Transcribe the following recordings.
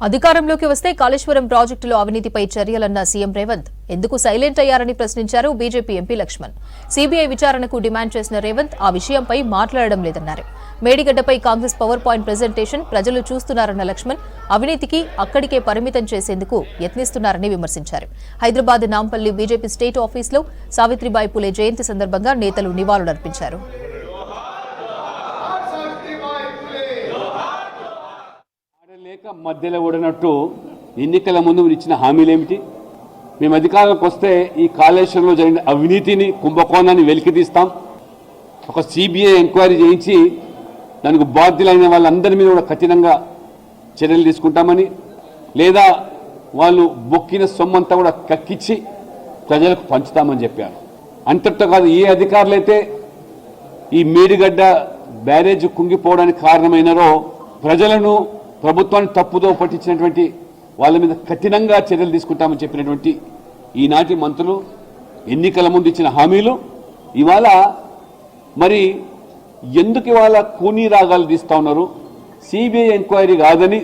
అధికారంలోకి వస్తే కాళేశ్వరం ప్రాజెక్టులో అవినీతిపై చర్యలన్న సీఎం రేవంత్ ఎందుకు సైలెంట్ అయ్యారని ప్రశ్నించారు బీజేపీ ఎంపీ లక్ష్మణ్. సీబీఐ విచారణకు డిమాండ్ చేసిన రేవంత్ ఆ విషయంపై మాట్లాడడం లేదన్నారు. మేడిగడ్డపై కాంగ్రెస్ పవర్ పాయింట్ ప్రెజెంటేషన్ ప్రజలు చూస్తున్నారన్న లక్ష్మణ్ అవినీతికి అక్కడికే పరిమితం చేసేందుకు యత్నిస్తున్నారని విమర్శించారు. హైదరాబాద్ నాంపల్లి బీజేపీ స్టేట్ ఆఫీసులో సావిత్రిబాయి పులే జయంతి సందర్భంగా నేతలు నివాళులర్పించారు. లేక మధ్యలో ఓడినట్టు ఎన్నికల ముందు మీరు ఇచ్చిన హామీలేమిటి? మేము అధికారంలోకి వస్తే ఈ కాళేశ్వరంలో జరిగిన అవినీతిని కుంభకోణాన్ని వెలికితీస్తాం, ఒక సిబిఐ ఎంక్వైరీ చేయించి దానికి బాధ్యులైన వాళ్ళందరి మీద కూడా కఠినంగా చర్యలు తీసుకుంటామని, లేదా వాళ్ళు బొక్కిన సొమ్మంతా కూడా కక్కించి ప్రజలకు పంచుతామని చెప్పారు. అంతటితో కాదు, ఏ అధికారులైతే ఈ మేడిగడ్డ బ్యారేజ్ కుంగిపోవడానికి కారణమైనారో ప్రజలను ప్రభుత్వాన్ని తప్పుదో పట్టించినటువంటి వాళ్ళ మీద కఠినంగా చర్యలు తీసుకుంటామని చెప్పినటువంటి ఈనాటి మంత్రులు ఎన్నికల ముందు ఇచ్చిన హామీలు ఇవాళ మరి ఎందుకు ఇవాళ కూనీ రాగాలు తీస్తూ ఉన్నారు? సిబిఐ ఎంక్వైరీ కాదని,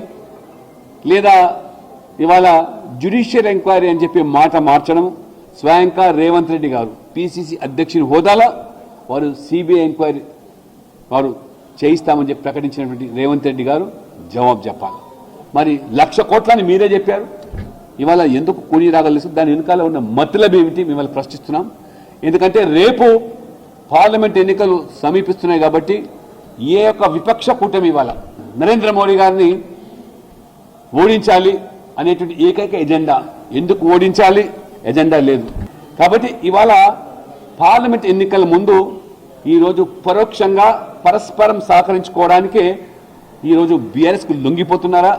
లేదా ఇవాళ జ్యుడిషియల్ ఎంక్వైరీ అని చెప్పి మాట మార్చడం, స్వయంగా రేవంత్ రెడ్డి గారు పిసిసి అధ్యక్షుని హోదాలో వారు సిబిఐ ఎంక్వైరీ వారు చేయిస్తామని చెప్పి ప్రకటించినటువంటి రేవంత్ రెడ్డి గారు జవాబు చెప్పాలి. మరి 1,00,000 కోట్లని మీరే చెప్పారు, ఇవాళ ఎందుకు కూనీ రాగలు? దాని వెనుకాల ఉన్న మతలబ్ ఏమిటి మిమ్మల్ని ప్రశ్నిస్తున్నాం. ఎందుకంటే రేపు పార్లమెంట్ ఎన్నికలు సమీపిస్తున్నాయి కాబట్టి ఏ యొక్క విపక్ష కూటమి ఇవాళ నరేంద్ర మోడీ గారిని ఓడించాలి అనేటువంటి ఏకైక ఎజెండా. ఎందుకు ఓడించాలి? ఎజెండా లేదు. కాబట్టి ఇవాళ పార్లమెంట్ ఎన్నికల ముందు ఈరోజు పరోక్షంగా పరస్పరం సహకరించుకోవడానికే ఈరోజు బీఆర్ఎస్కు లొంగిపోతున్నారా?